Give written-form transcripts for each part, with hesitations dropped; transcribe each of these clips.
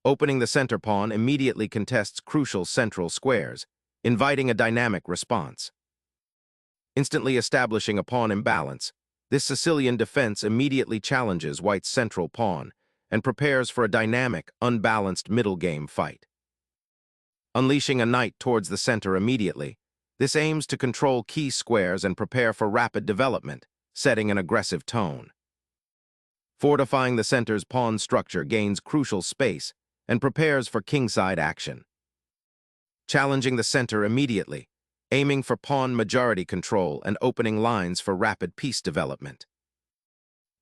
Opening the center pawn immediately contests crucial central squares, inviting a dynamic response. Instantly establishing a pawn imbalance, this Sicilian defense immediately challenges white's central pawn and prepares for a dynamic, unbalanced middle game fight. Unleashing a knight towards the center immediately, this aims to control key squares and prepare for rapid development, setting an aggressive tone. Fortifying the center's pawn structure gains crucial space and prepares for kingside action. Challenging the center immediately, aiming for pawn majority control and opening lines for rapid piece development.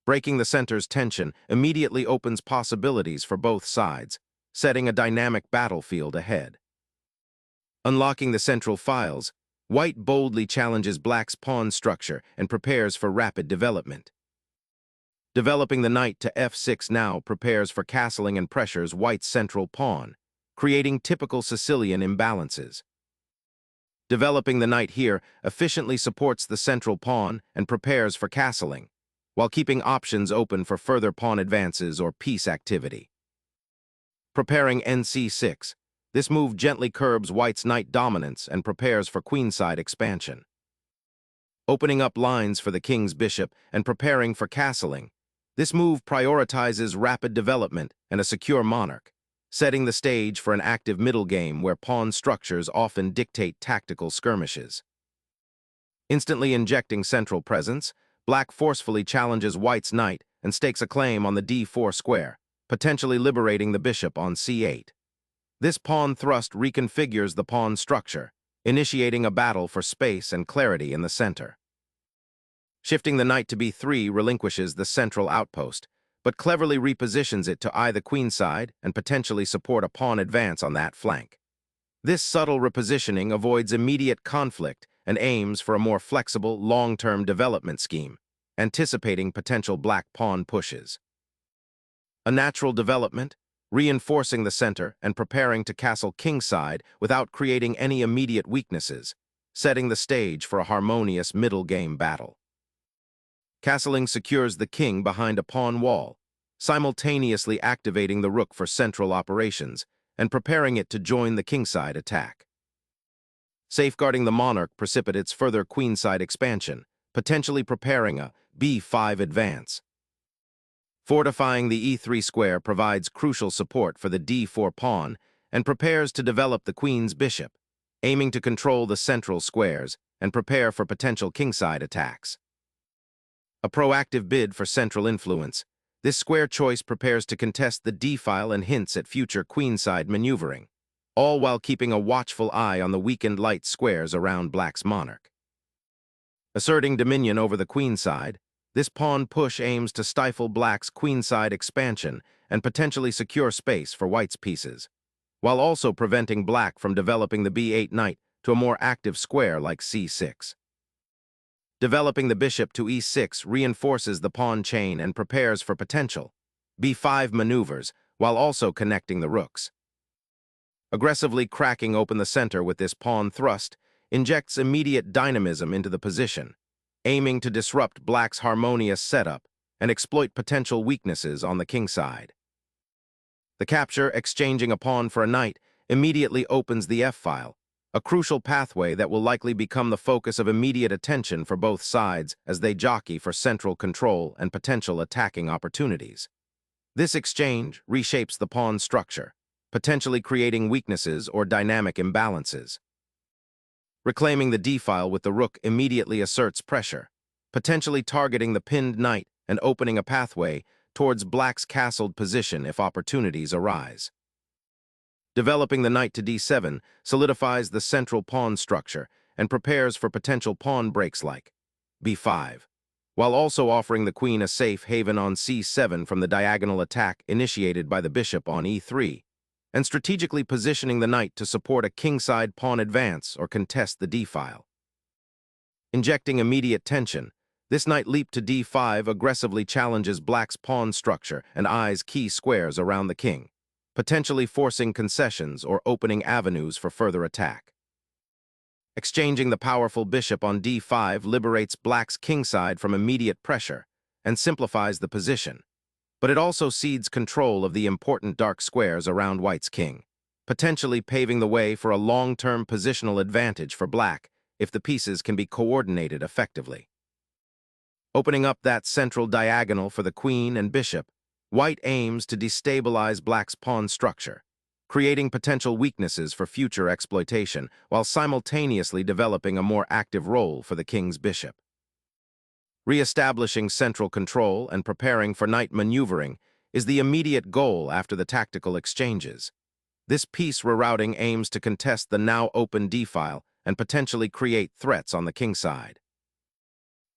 Breaking the center's tension immediately opens possibilities for both sides, setting a dynamic battlefield ahead. Unlocking the central files, white boldly challenges black's pawn structure and prepares for rapid development. Developing the knight to f6 now prepares for castling and pressures white's central pawn, creating typical Sicilian imbalances. Developing the knight here efficiently supports the central pawn and prepares for castling, while keeping options open for further pawn advances or piece activity. Preparing nc6, this move gently curbs white's knight dominance and prepares for queenside expansion. Opening up lines for the king's bishop and preparing for castling, this move prioritizes rapid development and a secure monarch, setting the stage for an active middle game where pawn structures often dictate tactical skirmishes. Instantly injecting central presence, black forcefully challenges white's knight and stakes a claim on the d4 square, potentially liberating the bishop on c8. This pawn thrust reconfigures the pawn structure, initiating a battle for space and clarity in the center. Shifting the knight to b3 relinquishes the central outpost, but cleverly repositions it to eye the queenside and potentially support a pawn advance on that flank. This subtle repositioning avoids immediate conflict and aims for a more flexible, long-term development scheme, anticipating potential black pawn pushes. A natural development, reinforcing the center and preparing to castle kingside without creating any immediate weaknesses, setting the stage for a harmonious middle game battle. Castling secures the king behind a pawn wall, simultaneously activating the rook for central operations and preparing it to join the kingside attack. Safeguarding the monarch precipitates further queenside expansion, potentially preparing a b5 advance. Fortifying the e3 square provides crucial support for the d4 pawn and prepares to develop the queen's bishop, aiming to control the central squares and prepare for potential kingside attacks. A proactive bid for central influence, this square choice prepares to contest the d-file and hints at future queenside maneuvering, all while keeping a watchful eye on the weakened light squares around black's monarch. Asserting dominion over the queenside, this pawn push aims to stifle black's queenside expansion and potentially secure space for white's pieces, while also preventing black from developing the b8 knight to a more active square like c6. Developing the bishop to e6 reinforces the pawn chain and prepares for potential b5 maneuvers while also connecting the rooks. Aggressively cracking open the center with this pawn thrust injects immediate dynamism into the position, aiming to disrupt black's harmonious setup and exploit potential weaknesses on the kingside. The capture, exchanging a pawn for a knight, immediately opens the f-file, a crucial pathway that will likely become the focus of immediate attention for both sides as they jockey for central control and potential attacking opportunities. This exchange reshapes the pawn structure, potentially creating weaknesses or dynamic imbalances. Reclaiming the d-file with the rook immediately asserts pressure, potentially targeting the pinned knight and opening a pathway towards black's castled position if opportunities arise. Developing the knight to d7 solidifies the central pawn structure and prepares for potential pawn breaks like b5, while also offering the queen a safe haven on c7 from the diagonal attack initiated by the bishop on e3, and strategically positioning the knight to support a kingside pawn advance or contest the d-file. Injecting immediate tension, this knight leap to d5 aggressively challenges black's pawn structure and eyes key squares around the king, potentially forcing concessions or opening avenues for further attack. Exchanging the powerful bishop on d5 liberates black's kingside from immediate pressure and simplifies the position, but it also cedes control of the important dark squares around white's king, potentially paving the way for a long-term positional advantage for black if the pieces can be coordinated effectively. Opening up that central diagonal for the queen and bishop, white aims to destabilize black's pawn structure, creating potential weaknesses for future exploitation while simultaneously developing a more active role for the king's bishop. Re-establishing central control and preparing for knight maneuvering is the immediate goal after the tactical exchanges. This piece rerouting aims to contest the now open d-file and potentially create threats on the king side.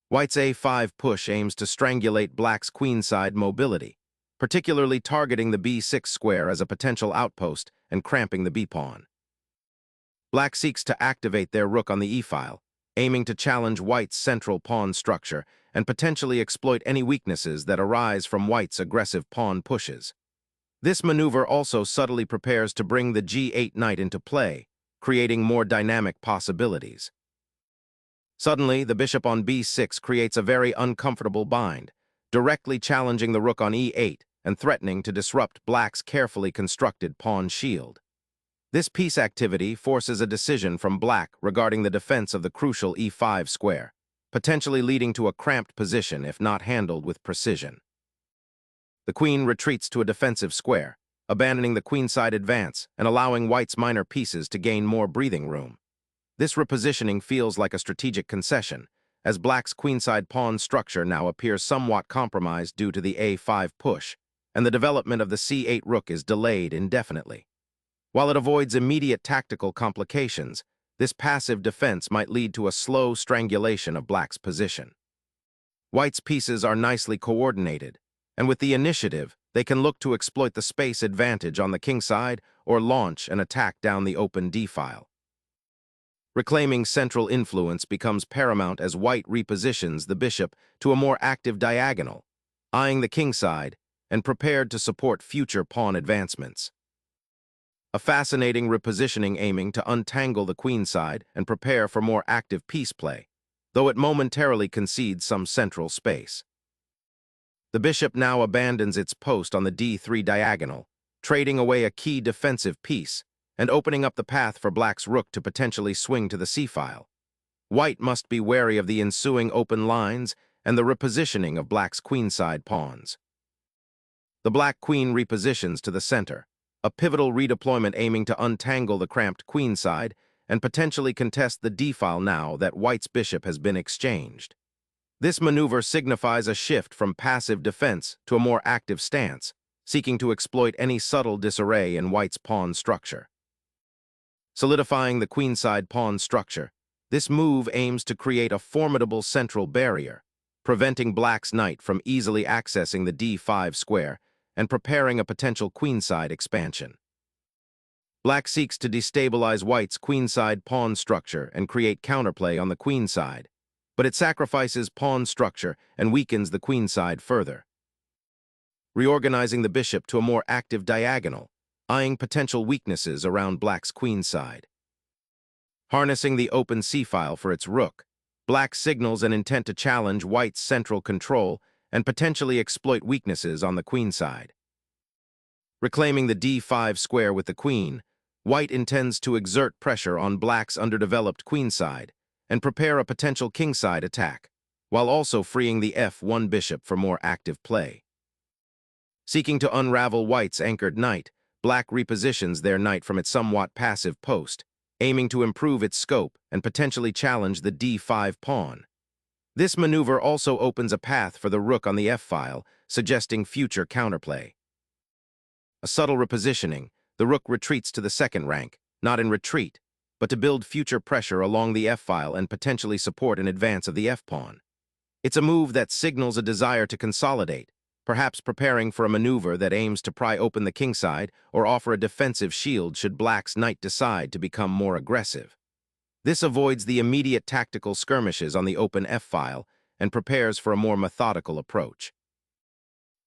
White's a5 push aims to strangulate black's queenside mobility, particularly targeting the b6 square as a potential outpost and cramping the b-pawn. Black seeks to activate their rook on the e-file, aiming to challenge white's central pawn structure and potentially exploit any weaknesses that arise from white's aggressive pawn pushes. This maneuver also subtly prepares to bring the g8 knight into play, creating more dynamic possibilities. Suddenly, the bishop on b6 creates a very uncomfortable bind, directly challenging the rook on e8 and threatening to disrupt black's carefully constructed pawn shield. This piece activity forces a decision from black regarding the defense of the crucial e5 square, potentially leading to a cramped position if not handled with precision. The queen retreats to a defensive square, abandoning the queenside advance and allowing white's minor pieces to gain more breathing room. This repositioning feels like a strategic concession, as black's queenside pawn structure now appears somewhat compromised due to the a5 push, and the development of the c8 rook is delayed indefinitely. While it avoids immediate tactical complications, this passive defense might lead to a slow strangulation of black's position. White's pieces are nicely coordinated, and with the initiative, they can look to exploit the space advantage on the king side or launch an attack down the open d-file. Reclaiming central influence becomes paramount as white repositions the bishop to a more active diagonal, eyeing the king side and prepared to support future pawn advancements. A fascinating repositioning aiming to untangle the queen side and prepare for more active piece play, though it momentarily concedes some central space. The bishop now abandons its post on the d3 diagonal, trading away a key defensive piece and opening up the path for black's rook to potentially swing to the c-file. White must be wary of the ensuing open lines and the repositioning of black's queenside pawns. The black queen repositions to the center, a pivotal redeployment aiming to untangle the cramped queenside and potentially contest the d-file now that white's bishop has been exchanged. This maneuver signifies a shift from passive defense to a more active stance, seeking to exploit any subtle disarray in white's pawn structure. Solidifying the queenside pawn structure, this move aims to create a formidable central barrier, preventing black's knight from easily accessing the d5 square and preparing a potential queenside expansion. Black seeks to destabilize white's queenside pawn structure and create counterplay on the queenside, but it sacrifices pawn structure and weakens the queenside further. Reorganizing the bishop to a more active diagonal, eyeing potential weaknesses around black's queenside. Harnessing the open c-file for its rook, black signals an intent to challenge white's central control and potentially exploit weaknesses on the queenside. Reclaiming the d5 square with the queen, white intends to exert pressure on black's underdeveloped queenside and prepare a potential kingside attack, while also freeing the f1 bishop for more active play. Seeking to unravel white's anchored knight, black repositions their knight from its somewhat passive post, aiming to improve its scope and potentially challenge the d5 pawn. This maneuver also opens a path for the rook on the f-file, suggesting future counterplay. A subtle repositioning, the rook retreats to the second rank, not in retreat, but to build future pressure along the f-file and potentially support an advance of the f-pawn. It's a move that signals a desire to consolidate, perhaps preparing for a maneuver that aims to pry open the kingside or offer a defensive shield should black's knight decide to become more aggressive. This avoids the immediate tactical skirmishes on the open f-file and prepares for a more methodical approach.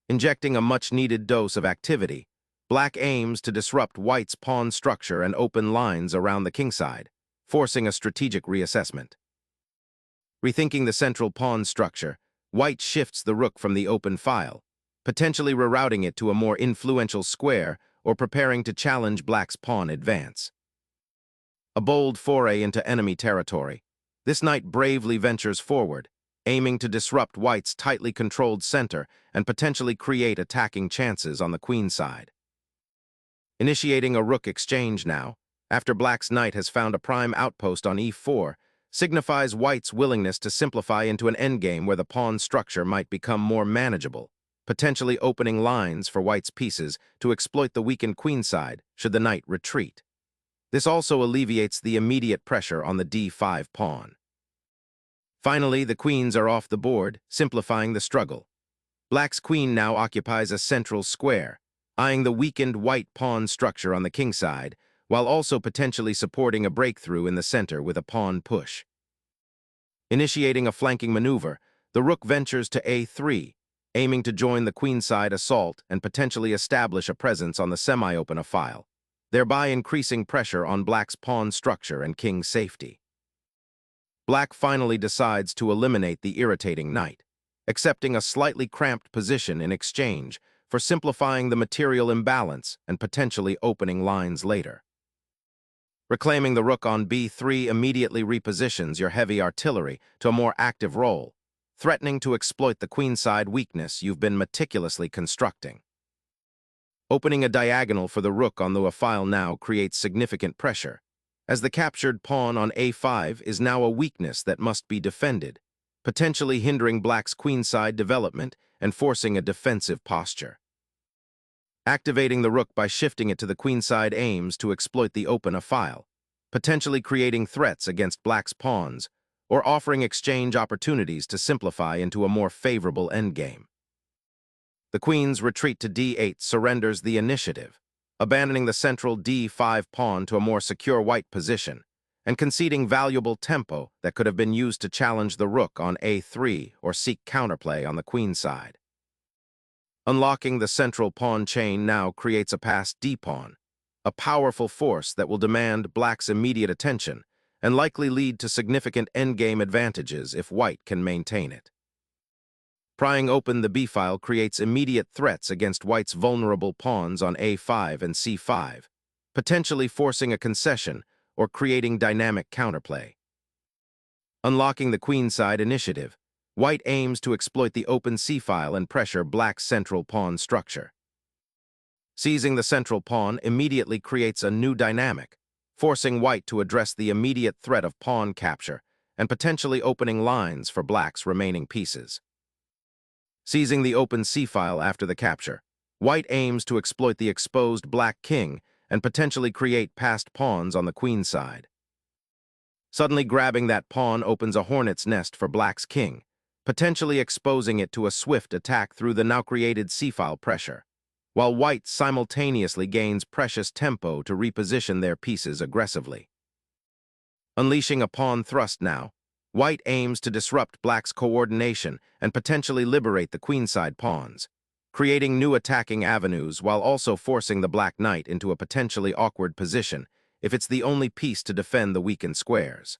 Injecting a much-needed dose of activity, black aims to disrupt white's pawn structure and open lines around the kingside, forcing a strategic reassessment. Rethinking the central pawn structure, white shifts the rook from the open file, potentially rerouting it to a more influential square or preparing to challenge black's pawn advance. A bold foray into enemy territory, this knight bravely ventures forward, aiming to disrupt white's tightly controlled center and potentially create attacking chances on the queen side. Initiating a rook exchange now, after black's knight has found a prime outpost on e4, signifies white's willingness to simplify into an endgame where the pawn structure might become more manageable, potentially opening lines for white's pieces to exploit the weakened queen side should the knight retreat. This also alleviates the immediate pressure on the d5 pawn. Finally, the queens are off the board, simplifying the struggle. Black's queen now occupies a central square, eyeing the weakened white pawn structure on the king side, while also potentially supporting a breakthrough in the center with a pawn push. Initiating a flanking maneuver, the rook ventures to a3, aiming to join the queenside assault and potentially establish a presence on the semi-open file, thereby increasing pressure on black's pawn structure and king safety. Black finally decides to eliminate the irritating knight, accepting a slightly cramped position in exchange for simplifying the material imbalance and potentially opening lines later. Reclaiming the rook on b3 immediately repositions your heavy artillery to a more active role, threatening to exploit the queenside weakness you've been meticulously constructing. Opening a diagonal for the rook on the file now creates significant pressure, as the captured pawn on a5 is now a weakness that must be defended, potentially hindering black's queenside development and forcing a defensive posture. Activating the rook by shifting it to the queenside aims to exploit the open file, potentially creating threats against black's pawns or offering exchange opportunities to simplify into a more favorable endgame. The queen's retreat to d8 surrenders the initiative, abandoning the central d5 pawn to a more secure white position and conceding valuable tempo that could have been used to challenge the rook on a3 or seek counterplay on the queen side. Unlocking the central pawn chain now creates a passed d-pawn, a powerful force that will demand black's immediate attention and likely lead to significant endgame advantages if white can maintain it. Prying open the b-file creates immediate threats against white's vulnerable pawns on a5 and c5, potentially forcing a concession or creating dynamic counterplay. Unlocking the queenside initiative, white aims to exploit the open c-file and pressure black's central pawn structure. Seizing the central pawn immediately creates a new dynamic, forcing white to address the immediate threat of pawn capture and potentially opening lines for black's remaining pieces. Seizing the open c-file after the capture, white aims to exploit the exposed black king and potentially create passed pawns on the queen side. Suddenly grabbing that pawn opens a hornet's nest for black's king, potentially exposing it to a swift attack through the now created c-file pressure, while white simultaneously gains precious tempo to reposition their pieces aggressively. Unleashing a pawn thrust now, white aims to disrupt black's coordination and potentially liberate the queenside pawns, creating new attacking avenues while also forcing the black knight into a potentially awkward position if it's the only piece to defend the weakened squares.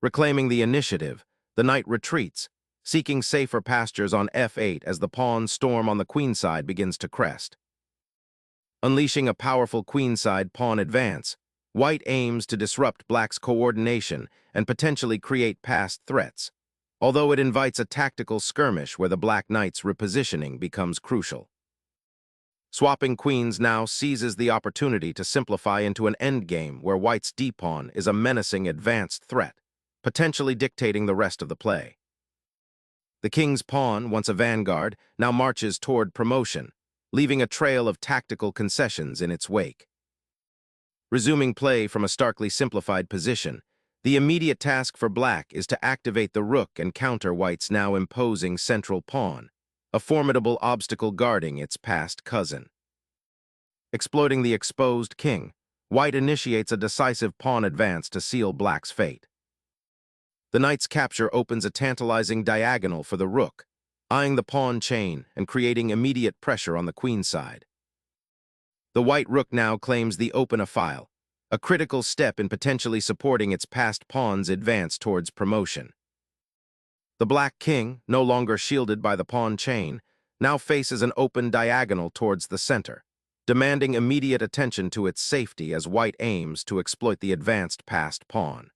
Reclaiming the initiative, the knight retreats, seeking safer pastures on f8 as the pawn storm on the queenside begins to crest. Unleashing a powerful queenside pawn advance, white aims to disrupt black's coordination and potentially create passed threats, although it invites a tactical skirmish where the black knight's repositioning becomes crucial. Swapping queens now seizes the opportunity to simplify into an endgame where white's d-pawn is a menacing advanced threat, potentially dictating the rest of the play. The king's pawn, once a vanguard, now marches toward promotion, leaving a trail of tactical concessions in its wake. Resuming play from a starkly simplified position, the immediate task for black is to activate the rook and counter white's now imposing central pawn, a formidable obstacle guarding its past cousin. Exploiting the exposed king, white initiates a decisive pawn advance to seal black's fate. The knight's capture opens a tantalizing diagonal for the rook, eyeing the pawn chain and creating immediate pressure on the queen side. The white rook now claims the open file, a critical step in potentially supporting its passed pawn's advance towards promotion. The black king, no longer shielded by the pawn chain, now faces an open diagonal towards the center, demanding immediate attention to its safety as white aims to exploit the advanced passed pawn.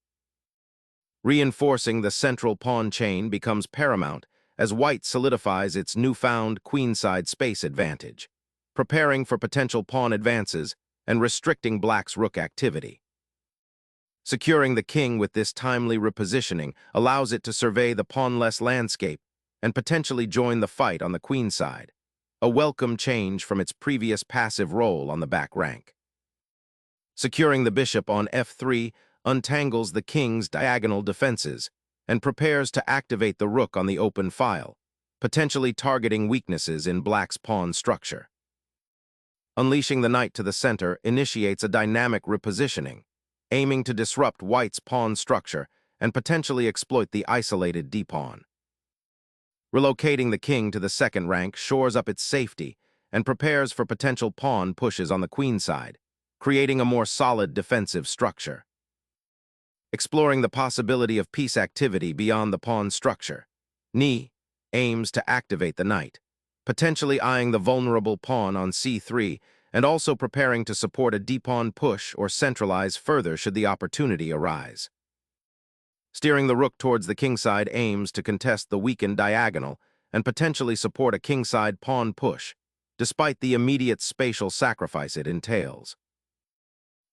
Reinforcing the central pawn chain becomes paramount as white solidifies its newfound queenside space advantage, preparing for potential pawn advances and restricting black's rook activity. Securing the king with this timely repositioning allows it to survey the pawnless landscape and potentially join the fight on the queen side, a welcome change from its previous passive role on the back rank. Securing the bishop on f3 untangles the king's diagonal defenses and prepares to activate the rook on the open file, potentially targeting weaknesses in black's pawn structure. Unleashing the knight to the center initiates a dynamic repositioning, aiming to disrupt white's pawn structure and potentially exploit the isolated d-pawn. Relocating the king to the second rank shores up its safety and prepares for potential pawn pushes on the queen side, creating a more solid defensive structure. Exploring the possibility of piece activity beyond the pawn structure, Ni aims to activate the knight, potentially eyeing the vulnerable pawn on c3 and also preparing to support a d-pawn push or centralize further should the opportunity arise. Steering the rook towards the kingside aims to contest the weakened diagonal and potentially support a kingside pawn push, despite the immediate spatial sacrifice it entails.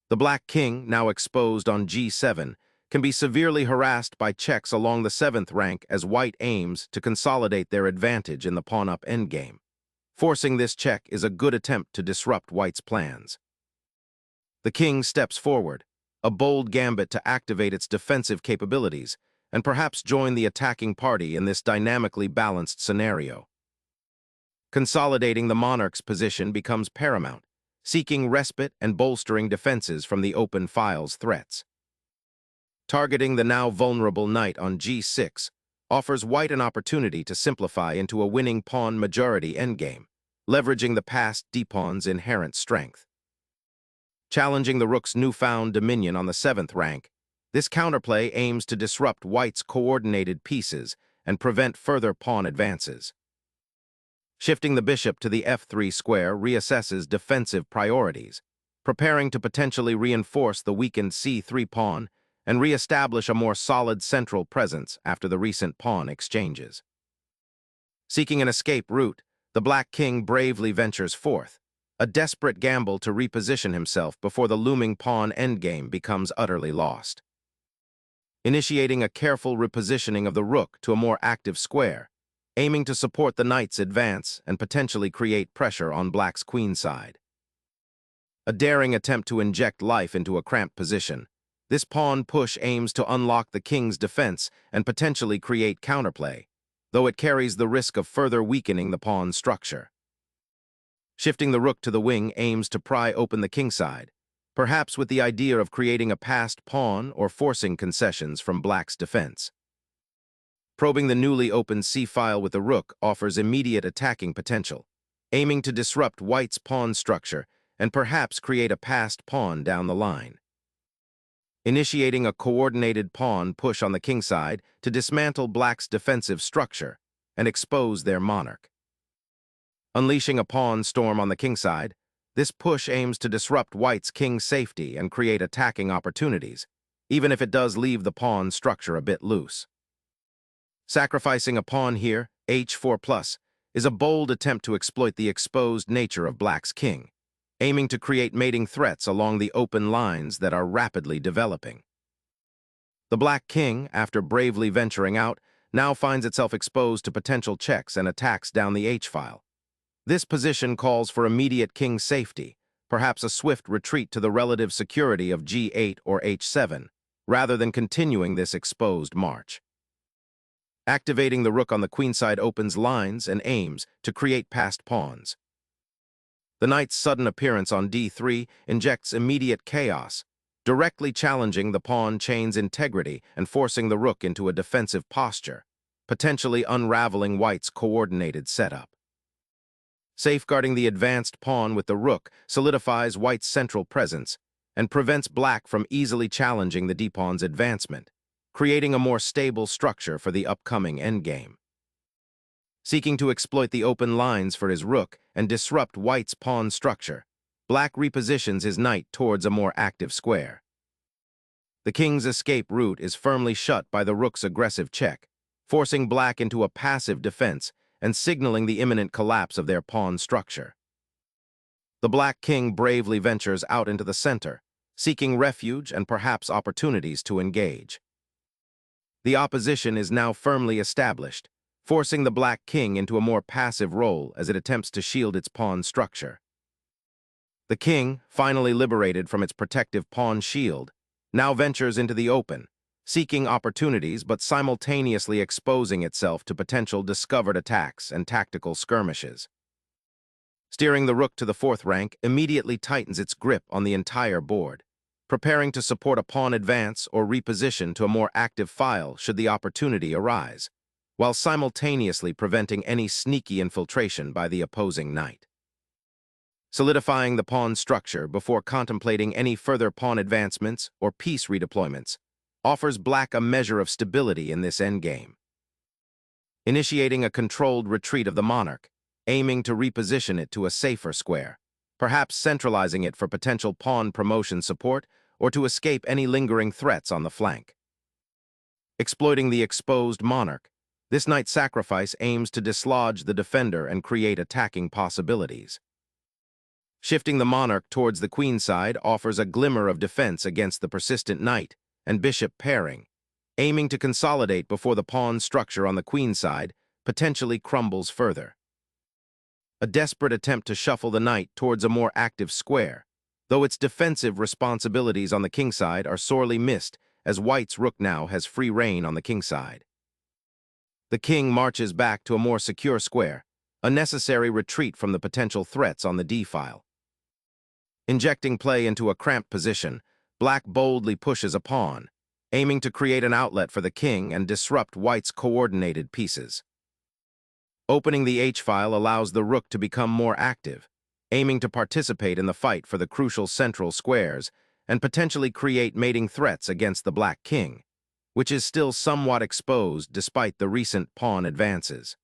The black king, now exposed on g7, can be severely harassed by checks along the 7th rank as white aims to consolidate their advantage in the pawn-up endgame. Forcing this check is a good attempt to disrupt white's plans. The king steps forward, a bold gambit to activate its defensive capabilities and perhaps join the attacking party in this dynamically balanced scenario. Consolidating the monarch's position becomes paramount, seeking respite and bolstering defenses from the open file's threats. Targeting the now vulnerable knight on g6 offers white an opportunity to simplify into a winning pawn majority endgame, leveraging the passed d-pawn's inherent strength. Challenging the rook's newfound dominion on the 7th rank, this counterplay aims to disrupt white's coordinated pieces and prevent further pawn advances. Shifting the bishop to the f3 square reassesses defensive priorities, preparing to potentially reinforce the weakened c3 pawn and re-establish a more solid central presence after the recent pawn exchanges. Seeking an escape route, the black king bravely ventures forth, a desperate gamble to reposition himself before the looming pawn endgame becomes utterly lost. Initiating a careful repositioning of the rook to a more active square, aiming to support the knight's advance and potentially create pressure on black's queen side. A daring attempt to inject life into a cramped position, this pawn push aims to unlock the king's defense and potentially create counterplay, though it carries the risk of further weakening the pawn structure. Shifting the rook to the wing aims to pry open the kingside, perhaps with the idea of creating a passed pawn or forcing concessions from black's defense. Probing the newly opened c-file with the rook offers immediate attacking potential, aiming to disrupt white's pawn structure and perhaps create a passed pawn down the line. Initiating a coordinated pawn push on the kingside to dismantle black's defensive structure and expose their monarch. Unleashing a pawn storm on the kingside, this push aims to disrupt white's king's safety and create attacking opportunities, even if it does leave the pawn structure a bit loose. Sacrificing a pawn here, h4+, is a bold attempt to exploit the exposed nature of black's king, aiming to create mating threats along the open lines that are rapidly developing. The black king, after bravely venturing out, now finds itself exposed to potential checks and attacks down the h-file. This position calls for immediate king safety, perhaps a swift retreat to the relative security of g8 or h7, rather than continuing this exposed march. Activating the rook on the queenside opens lines and aims to create passed pawns. The knight's sudden appearance on d3 injects immediate chaos, directly challenging the pawn chain's integrity and forcing the rook into a defensive posture, potentially unraveling white's coordinated setup. Safeguarding the advanced pawn with the rook solidifies white's central presence and prevents black from easily challenging the d-pawn's advancement, creating a more stable structure for the upcoming endgame. Seeking to exploit the open lines for his rook and disrupt white's pawn structure, black repositions his knight towards a more active square. The king's escape route is firmly shut by the rook's aggressive check, forcing black into a passive defense and signaling the imminent collapse of their pawn structure. The black king bravely ventures out into the center, seeking refuge and perhaps opportunities to engage. The opposition is now firmly established, forcing the black king into a more passive role as it attempts to shield its pawn structure. The king, finally liberated from its protective pawn shield, now ventures into the open, seeking opportunities but simultaneously exposing itself to potential discovered attacks and tactical skirmishes. Steering the rook to the fourth rank immediately tightens its grip on the entire board, preparing to support a pawn advance or reposition to a more active file should the opportunity arise, while simultaneously preventing any sneaky infiltration by the opposing knight. Solidifying the pawn structure before contemplating any further pawn advancements or piece redeployments offers black a measure of stability in this endgame. Initiating a controlled retreat of the monarch, aiming to reposition it to a safer square, perhaps centralizing it for potential pawn promotion support or to escape any lingering threats on the flank. Exploiting the exposed monarch, this knight sacrifice aims to dislodge the defender and create attacking possibilities. Shifting the monarch towards the queenside offers a glimmer of defense against the persistent knight and bishop pairing, aiming to consolidate before the pawn structure on the queenside potentially crumbles further. A desperate attempt to shuffle the knight towards a more active square, though its defensive responsibilities on the kingside are sorely missed as white's rook now has free rein on the kingside. The king marches back to a more secure square, a necessary retreat from the potential threats on the d-file. Injecting play into a cramped position, black boldly pushes a pawn, aiming to create an outlet for the king and disrupt white's coordinated pieces. Opening the h-file allows the rook to become more active, aiming to participate in the fight for the crucial central squares and potentially create mating threats against the black king, which is still somewhat exposed despite the recent pawn advances.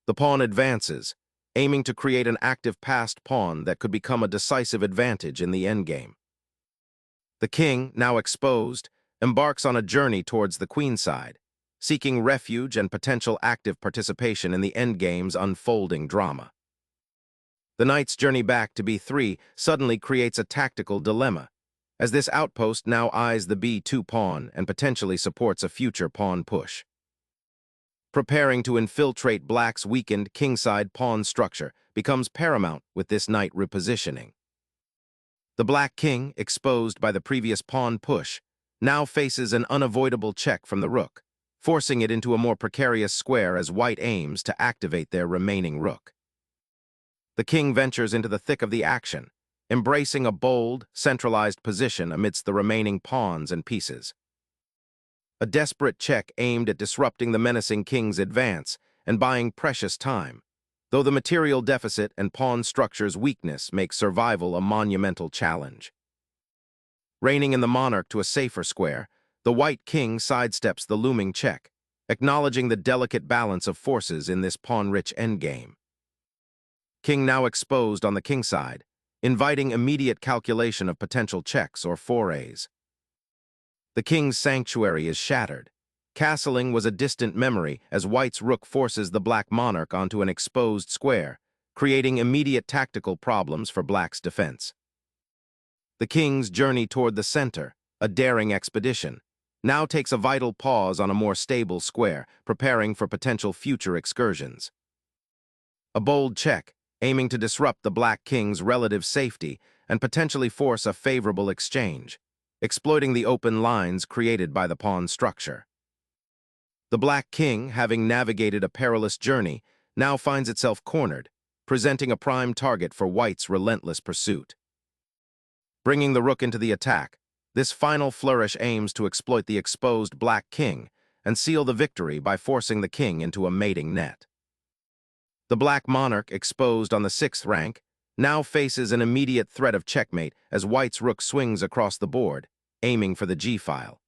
The pawn advances, aiming to create an active passed pawn that could become a decisive advantage in the endgame. The king, now exposed, embarks on a journey towards the queenside, seeking refuge and potential active participation in the endgame's unfolding drama. The knight's journey back to b3 suddenly creates a tactical dilemma, as this outpost now eyes the b2 pawn and potentially supports a future pawn push. Preparing to infiltrate black's weakened kingside pawn structure becomes paramount with this knight repositioning. The black king, exposed by the previous pawn push, now faces an unavoidable check from the rook, forcing it into a more precarious square as white aims to activate their remaining rook. The king ventures into the thick of the action, embracing a bold, centralized position amidst the remaining pawns and pieces. A desperate check aimed at disrupting the menacing king's advance and buying precious time, though the material deficit and pawn structure's weakness make survival a monumental challenge. Reining in the monarch to a safer square, the white king sidesteps the looming check, acknowledging the delicate balance of forces in this pawn-rich endgame. King now exposed on the kingside, inviting immediate calculation of potential checks or forays. The king's sanctuary is shattered. Castling was a distant memory as white's rook forces the black monarch onto an exposed square, creating immediate tactical problems for black's defense. The king's journey toward the center, a daring expedition, now takes a vital pause on a more stable square, preparing for potential future excursions. A bold check, aiming to disrupt the black king's relative safety and potentially force a favorable exchange, exploiting the open lines created by the pawn structure. The black king, having navigated a perilous journey, now finds itself cornered, presenting a prime target for white's relentless pursuit. Bringing the rook into the attack, this final flourish aims to exploit the exposed black king and seal the victory by forcing the king into a mating net. The black monarch, exposed on the 6th rank, now faces an immediate threat of checkmate as white's rook swings across the board, aiming for the g-file.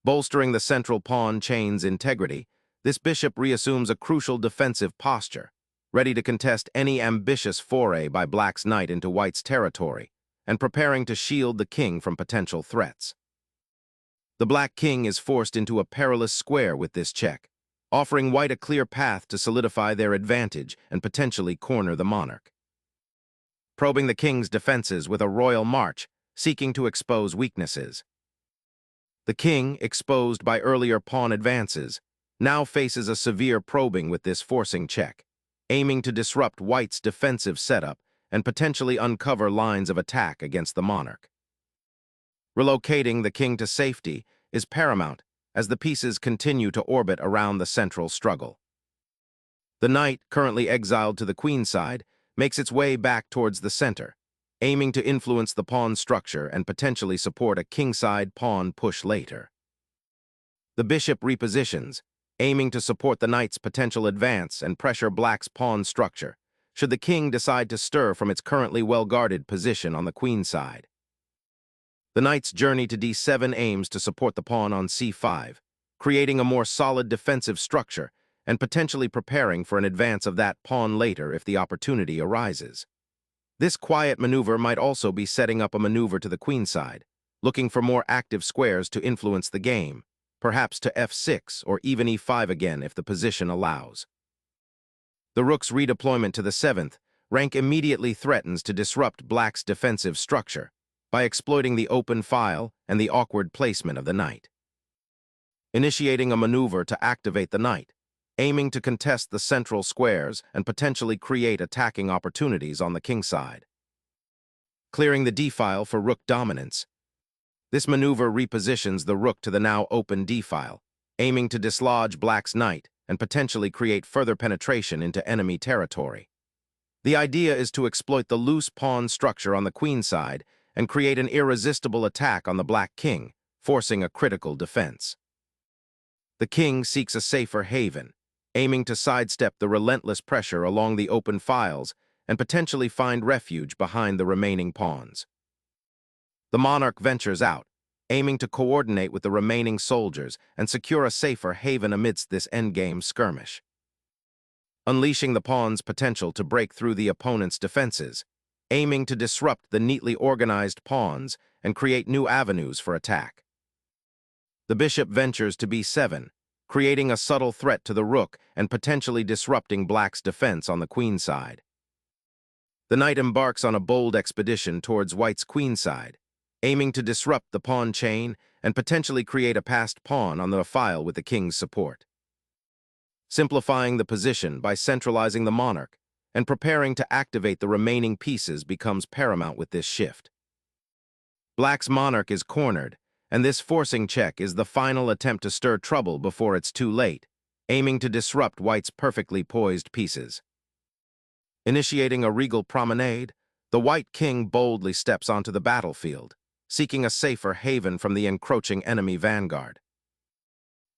Bolstering the central pawn chain's integrity, This bishop reassumes a crucial defensive posture, ready to contest any ambitious foray by Black's knight into White's territory, and preparing to shield the king from potential threats. The Black king is forced into a perilous square with this check, offering White a clear path to solidify their advantage and potentially corner the monarch. Probing the king's defenses with a royal march, seeking to expose weaknesses. The king, exposed by earlier pawn advances, now faces a severe probing with this forcing check, aiming to disrupt White's defensive setup and potentially uncover lines of attack against the monarch. Relocating the king to safety is paramount as the pieces continue to orbit around the central struggle. The knight, currently exiled to the queenside, makes its way back towards the center, aiming to influence the pawn structure and potentially support a kingside pawn push later. The bishop repositions, aiming to support the knight's potential advance and pressure Black's pawn structure, should the king decide to stir from its currently well-guarded position on the queenside. The knight's journey to d7 aims to support the pawn on c5, creating a more solid defensive structure and potentially preparing for an advance of that pawn later if the opportunity arises. This quiet maneuver might also be setting up a maneuver to the queenside, looking for more active squares to influence the game, perhaps to f6 or even e5 again if the position allows. The rook's redeployment to the 7th rank immediately threatens to disrupt Black's defensive structure by exploiting the open file and the awkward placement of the knight. Initiating a maneuver to activate the knight, aiming to contest the central squares and potentially create attacking opportunities on the kingside. Clearing the d-file for rook dominance. This maneuver repositions the rook to the now open d-file, aiming to dislodge Black's knight and potentially create further penetration into enemy territory. The idea is to exploit the loose pawn structure on the queenside and create an irresistible attack on the Black king, forcing a critical defense. The king seeks a safer haven, aiming to sidestep the relentless pressure along the open files and potentially find refuge behind the remaining pawns. The monarch ventures out, aiming to coordinate with the remaining soldiers and secure a safer haven amidst this endgame skirmish. Unleashing the pawn's potential to break through the opponent's defenses, aiming to disrupt the neatly organized pawns and create new avenues for attack. The bishop ventures to b7, creating a subtle threat to the rook and potentially disrupting Black's defense on the queenside. The knight embarks on a bold expedition towards White's queenside, aiming to disrupt the pawn chain and potentially create a passed pawn on the file with the king's support. Simplifying the position by centralizing the monarch and preparing to activate the remaining pieces becomes paramount with this shift. Black's monarch is cornered, and this forcing check is the final attempt to stir trouble before it's too late, aiming to disrupt White's perfectly poised pieces. Initiating a regal promenade, the White king boldly steps onto the battlefield, seeking a safer haven from the encroaching enemy vanguard.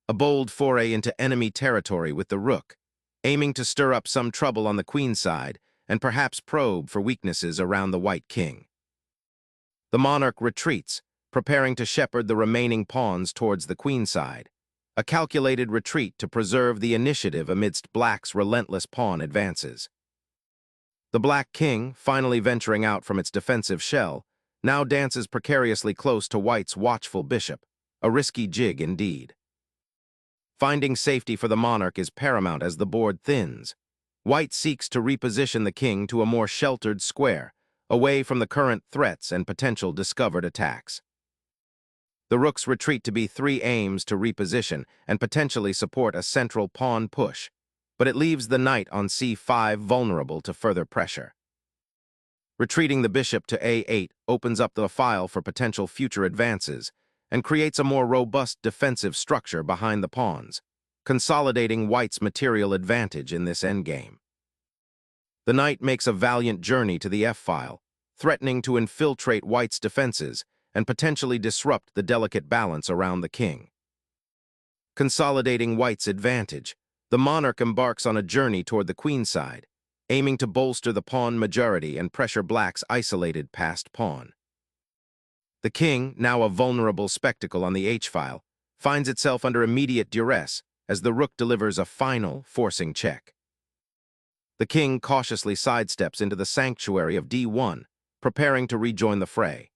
A bold foray into enemy territory with the rook, aiming to stir up some trouble on the queenside and perhaps probe for weaknesses around the White king. The monarch retreats, preparing to shepherd the remaining pawns towards the queenside, a calculated retreat to preserve the initiative amidst Black's relentless pawn advances. The Black king, finally venturing out from its defensive shell, now dances precariously close to White's watchful bishop, a risky jig indeed. Finding safety for the monarch is paramount as the board thins. White seeks to reposition the king to a more sheltered square, away from the current threats and potential discovered attacks. The rook's retreat to b3 aims to reposition and potentially support a central pawn push, but it leaves the knight on c5 vulnerable to further pressure. Retreating the bishop to a8 opens up the file for potential future advances and creates a more robust defensive structure behind the pawns, consolidating White's material advantage in this endgame. The knight makes a valiant journey to the f-file, threatening to infiltrate White's defenses and potentially disrupt the delicate balance around the king. Consolidating White's advantage, the monarch embarks on a journey toward the queenside, aiming to bolster the pawn majority and pressure Black's isolated passed pawn. The king, now a vulnerable spectacle on the h-file, finds itself under immediate duress as the rook delivers a final, forcing check. The king cautiously sidesteps into the sanctuary of d1, preparing to rejoin the fray.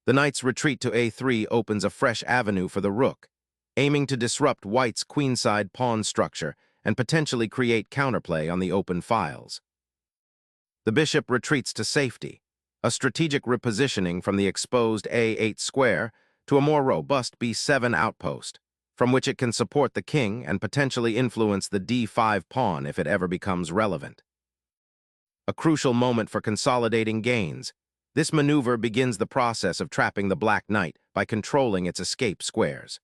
The knight's retreat to a3 opens a fresh avenue for the rook, aiming to disrupt white's queenside pawn structure and potentially create counterplay on the open files. The bishop retreats to safety, a strategic repositioning from the exposed a8 square to a more robust b7 outpost, from which it can support the king and potentially influence the d5 pawn if it ever becomes relevant. A crucial moment for consolidating gains, this maneuver begins the process of trapping the black knight by controlling its escape squares.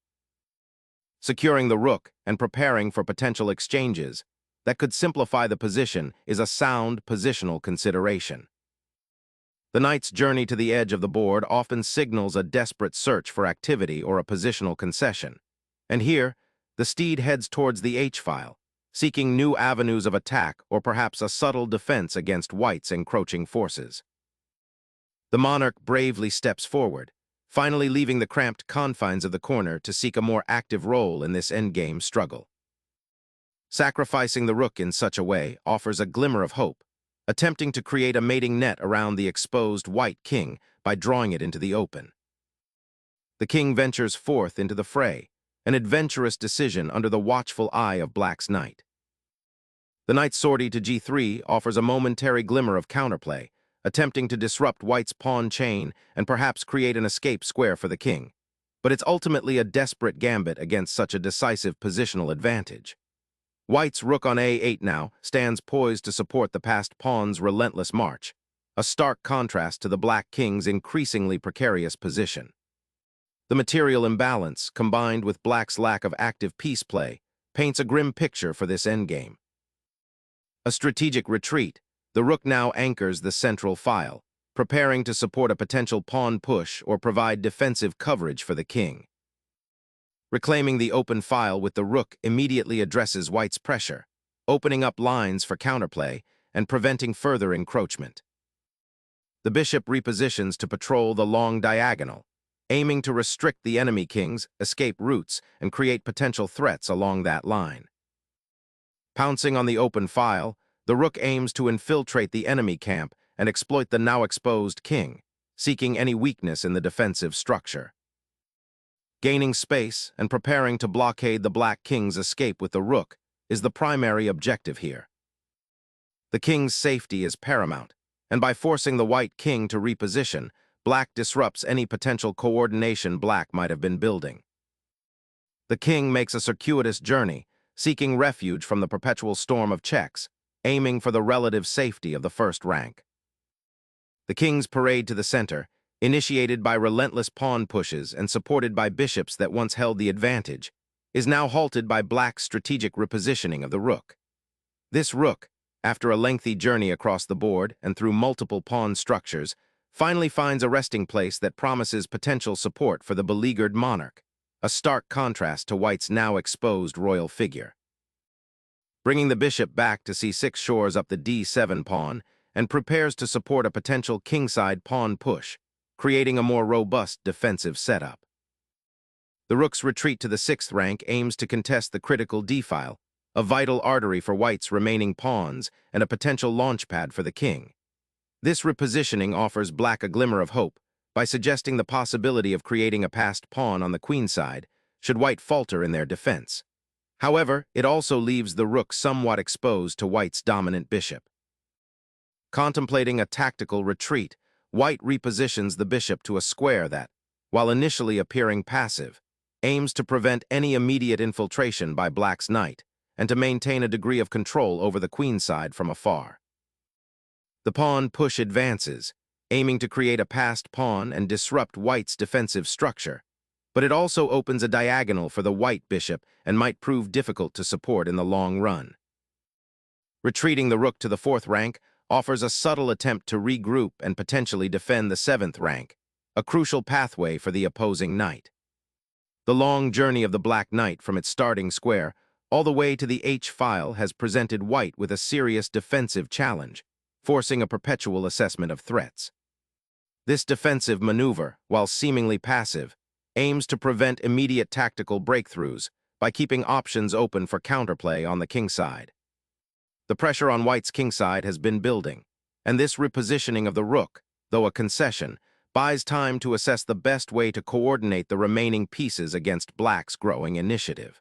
Securing the rook and preparing for potential exchanges that could simplify the position is a sound positional consideration. The knight's journey to the edge of the board often signals a desperate search for activity or a positional concession. And here, the steed heads towards the h-file, seeking new avenues of attack or perhaps a subtle defense against white's encroaching forces. The monarch bravely steps forward, finally leaving the cramped confines of the corner to seek a more active role in this endgame struggle. Sacrificing the rook in such a way offers a glimmer of hope, attempting to create a mating net around the exposed white king by drawing it into the open. The king ventures forth into the fray, an adventurous decision under the watchful eye of black's knight. The knight's sortie to g3 offers a momentary glimmer of counterplay, attempting to disrupt white's pawn chain and perhaps create an escape square for the king, but it's ultimately a desperate gambit against such a decisive positional advantage. White's rook on a8 now stands poised to support the passed pawn's relentless march, a stark contrast to the black king's increasingly precarious position. The material imbalance, combined with black's lack of active piece play, paints a grim picture for this endgame. A strategic retreat, the rook now anchors the central file, preparing to support a potential pawn push or provide defensive coverage for the king. Reclaiming the open file with the rook immediately addresses white's pressure, opening up lines for counterplay and preventing further encroachment. The bishop repositions to patrol the long diagonal, aiming to restrict the enemy king's escape routes and create potential threats along that line. Pouncing on the open file, the rook aims to infiltrate the enemy camp and exploit the now exposed king, seeking any weakness in the defensive structure. Gaining space and preparing to blockade the black king's escape with the rook is the primary objective here. The king's safety is paramount, and by forcing the white king to reposition, black disrupts any potential coordination black might have been building. The king makes a circuitous journey, seeking refuge from the perpetual storm of checks, aiming for the relative safety of the first rank. The king's parade to the center, initiated by relentless pawn pushes and supported by bishops that once held the advantage, is now halted by black's strategic repositioning of the rook. This rook, after a lengthy journey across the board and through multiple pawn structures, finally finds a resting place that promises potential support for the beleaguered monarch, a stark contrast to white's now exposed royal figure. Bringing the bishop back to c6 shores up the d7 pawn and prepares to support a potential kingside pawn push, creating a more robust defensive setup. The rook's retreat to the 6th rank aims to contest the critical d-file, a vital artery for white's remaining pawns and a potential launchpad for the king. This repositioning offers black a glimmer of hope by suggesting the possibility of creating a passed pawn on the queenside should white falter in their defense. However, it also leaves the rook somewhat exposed to white's dominant bishop. Contemplating a tactical retreat, white repositions the bishop to a square that, while initially appearing passive, aims to prevent any immediate infiltration by black's knight and to maintain a degree of control over the queenside from afar. The pawn push advances, aiming to create a passed pawn and disrupt white's defensive structure, but it also opens a diagonal for the white bishop and might prove difficult to support in the long run. Retreating the rook to the 4th rank offers a subtle attempt to regroup and potentially defend the 7th rank, a crucial pathway for the opposing knight. The long journey of the black knight from its starting square all the way to the h-file has presented white with a serious defensive challenge, forcing a perpetual assessment of threats. This defensive maneuver, while seemingly passive, aims to prevent immediate tactical breakthroughs by keeping options open for counterplay on the kingside. The pressure on white's kingside has been building, and this repositioning of the rook, though a concession, buys time to assess the best way to coordinate the remaining pieces against black's growing initiative.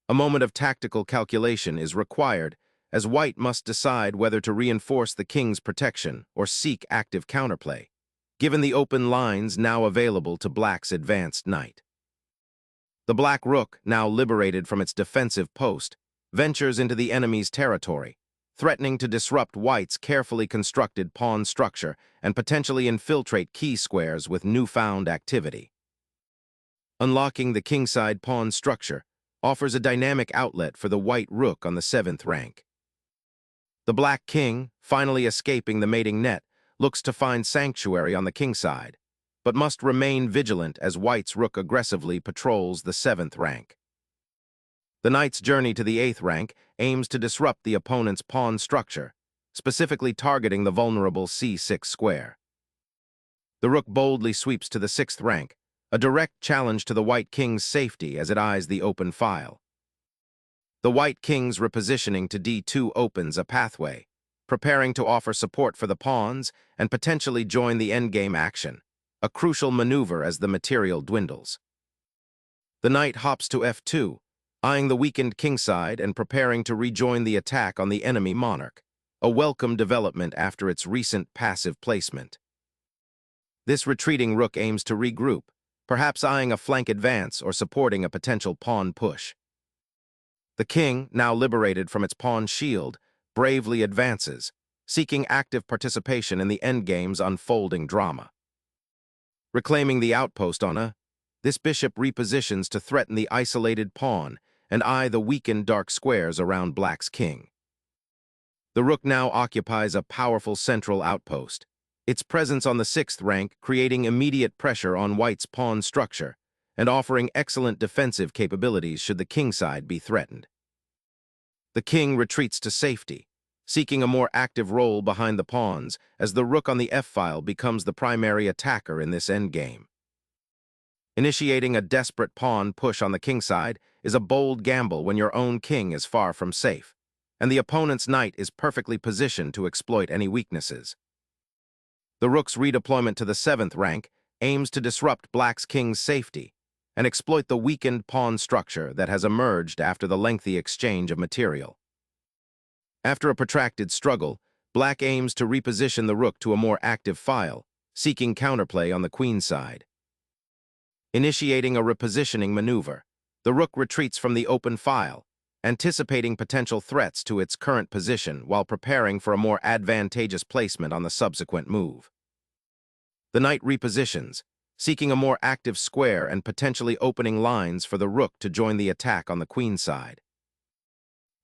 A moment of tactical calculation is required, as white must decide whether to reinforce the king's protection or seek active counterplay, given the open lines now available to black's advanced knight. The black rook, now liberated from its defensive post, ventures into the enemy's territory, threatening to disrupt white's carefully constructed pawn structure and potentially infiltrate key squares with newfound activity. Unlocking the kingside pawn structure offers a dynamic outlet for the white rook on the 7th rank. The black king, finally escaping the mating net, looks to find sanctuary on the kingside, but must remain vigilant as white's rook aggressively patrols the 7th rank. The knight's journey to the 8th rank aims to disrupt the opponent's pawn structure, specifically targeting the vulnerable c6 square. The rook boldly sweeps to the 6th rank, a direct challenge to the white king's safety as it eyes the open file. The white king's repositioning to d2 opens a pathway, preparing to offer support for the pawns and potentially join the endgame action, a crucial maneuver as the material dwindles. The knight hops to f2, eyeing the weakened kingside and preparing to rejoin the attack on the enemy monarch, a welcome development after its recent passive placement. This retreating rook aims to regroup, perhaps eyeing a flank advance or supporting a potential pawn push. The king, now liberated from its pawn shield, bravely advances, seeking active participation in the endgame's unfolding drama. Reclaiming the outpost on a, this bishop repositions to threaten the isolated pawn and eye the weakened dark squares around black's king. The rook now occupies a powerful central outpost, its presence on the 6th rank creating immediate pressure on white's pawn structure and offering excellent defensive capabilities should the kingside be threatened. The king retreats to safety, seeking a more active role behind the pawns as the rook on the f-file becomes the primary attacker in this endgame. Initiating a desperate pawn push on the kingside is a bold gamble when your own king is far from safe, and the opponent's knight is perfectly positioned to exploit any weaknesses. The rook's redeployment to the 7th rank aims to disrupt black's king's safety and exploit the weakened pawn structure that has emerged after the lengthy exchange of material. After a protracted struggle, black aims to reposition the rook to a more active file, seeking counterplay on the queen's side. Initiating a repositioning maneuver, the rook retreats from the open file, anticipating potential threats to its current position while preparing for a more advantageous placement on the subsequent move. The knight repositions, seeking a more active square and potentially opening lines for the rook to join the attack on the queen's side.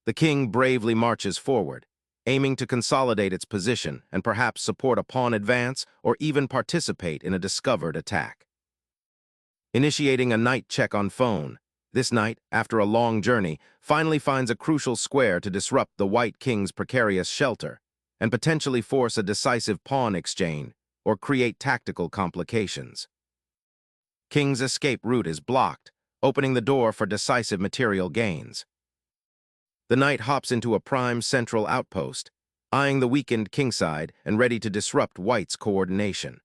The king bravely marches forward, aiming to consolidate its position and perhaps support a pawn advance or even participate in a discovered attack. Initiating a knight check on phone, this knight, after a long journey, finally finds a crucial square to disrupt the white king's precarious shelter and potentially force a decisive pawn exchange or create tactical complications. King's escape route is blocked, opening the door for decisive material gains. The knight hops into a prime central outpost, eyeing the weakened kingside and ready to disrupt white's coordination.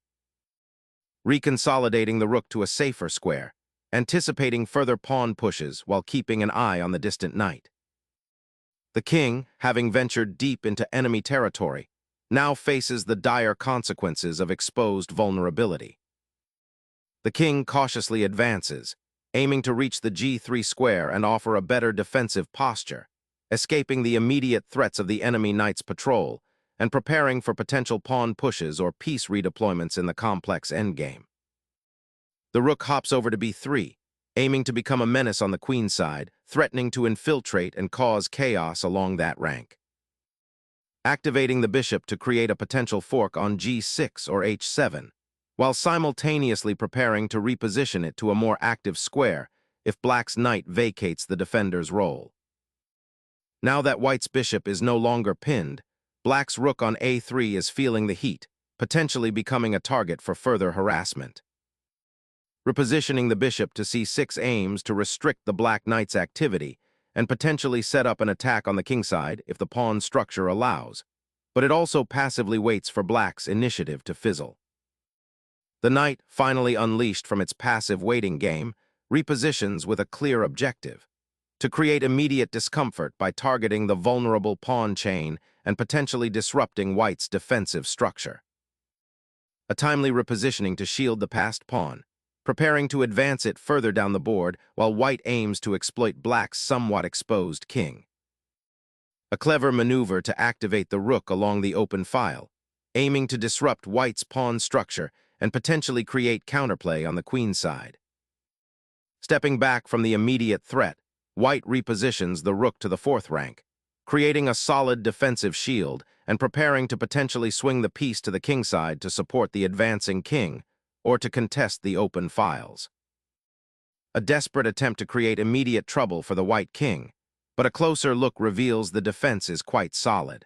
Reconsolidating the rook to a safer square, anticipating further pawn pushes while keeping an eye on the distant knight. The king, having ventured deep into enemy territory, now faces the dire consequences of exposed vulnerability. The king cautiously advances, aiming to reach the g3 square and offer a better defensive posture, escaping the immediate threats of the enemy knight's patrol and preparing for potential pawn pushes or piece redeployments in the complex endgame. The rook hops over to b3, aiming to become a menace on the queen's side, threatening to infiltrate and cause chaos along that rank. Activating the bishop to create a potential fork on g6 or h7, while simultaneously preparing to reposition it to a more active square if black's knight vacates the defender's role. Now that white's bishop is no longer pinned, black's rook on a3 is feeling the heat, potentially becoming a target for further harassment. Repositioning the bishop to c6 aims to restrict the black knight's activity and potentially set up an attack on the kingside if the pawn structure allows, but it also passively waits for black's initiative to fizzle. The knight, finally unleashed from its passive waiting game, repositions with a clear objective: to create immediate discomfort by targeting the vulnerable pawn chain and potentially disrupting white's defensive structure. A timely repositioning to shield the passed pawn, preparing to advance it further down the board while white aims to exploit black's somewhat exposed king. A clever maneuver to activate the rook along the open file, aiming to disrupt white's pawn structure and potentially create counterplay on the queen side. Stepping back from the immediate threat, white repositions the rook to the fourth rank, creating a solid defensive shield and preparing to potentially swing the piece to the kingside to support the advancing king or to contest the open files. A desperate attempt to create immediate trouble for the white king, but a closer look reveals the defense is quite solid.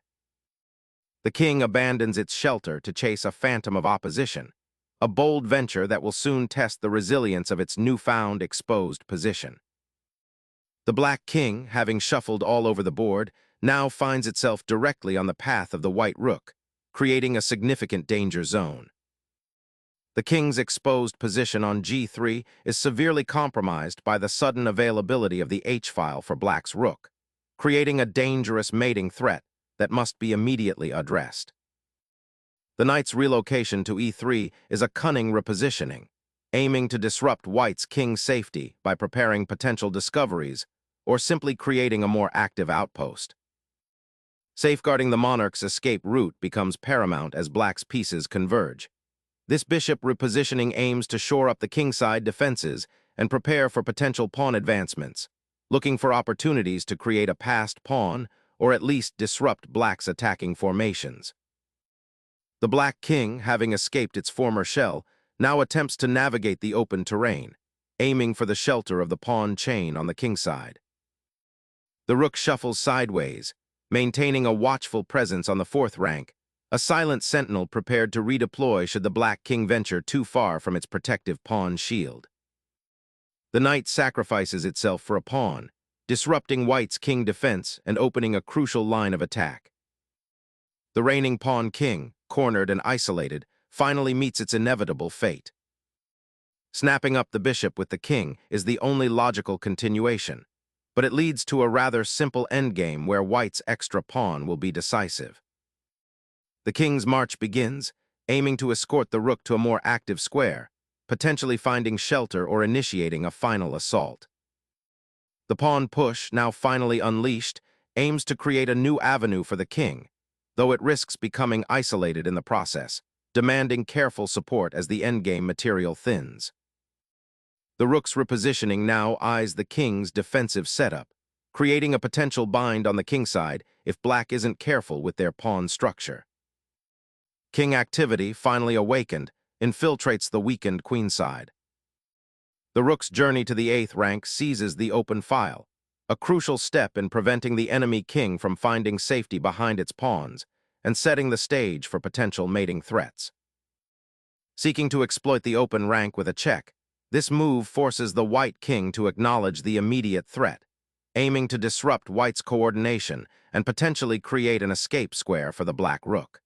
The king abandons its shelter to chase a phantom of opposition, a bold venture that will soon test the resilience of its newfound exposed position. The black king, having shuffled all over the board, now finds itself directly on the path of the white rook, creating a significant danger zone. The king's exposed position on g3 is severely compromised by the sudden availability of the h-file for black's rook, creating a dangerous mating threat that must be immediately addressed. The knight's relocation to e3 is a cunning repositioning, aiming to disrupt white's king's safety by preparing potential discoveries or simply creating a more active outpost. Safeguarding the monarch's escape route becomes paramount as black's pieces converge. This bishop repositioning aims to shore up the kingside defenses and prepare for potential pawn advancements, looking for opportunities to create a passed pawn or at least disrupt black's attacking formations. The black king, having escaped its former shell, now attempts to navigate the open terrain, aiming for the shelter of the pawn chain on the kingside. The rook shuffles sideways, maintaining a watchful presence on the fourth rank, a silent sentinel prepared to redeploy should the black king venture too far from its protective pawn shield. The knight sacrifices itself for a pawn, disrupting white's king defense and opening a crucial line of attack. The reigning pawn king, cornered and isolated, finally meets its inevitable fate. Snapping up the bishop with the king is the only logical continuation, but it leads to a rather simple endgame where white's extra pawn will be decisive. The king's march begins, aiming to escort the rook to a more active square, potentially finding shelter or initiating a final assault. The pawn push, now finally unleashed, aims to create a new avenue for the king, though it risks becoming isolated in the process, demanding careful support as the endgame material thins. The rook's repositioning now eyes the king's defensive setup, creating a potential bind on the kingside if black isn't careful with their pawn structure. King activity, finally awakened, infiltrates the weakened queenside. The rook's journey to the 8th rank seizes the open file, a crucial step in preventing the enemy king from finding safety behind its pawns and setting the stage for potential mating threats. Seeking to exploit the open rank with a check, this move forces the white king to acknowledge the immediate threat, aiming to disrupt white's coordination and potentially create an escape square for the black rook.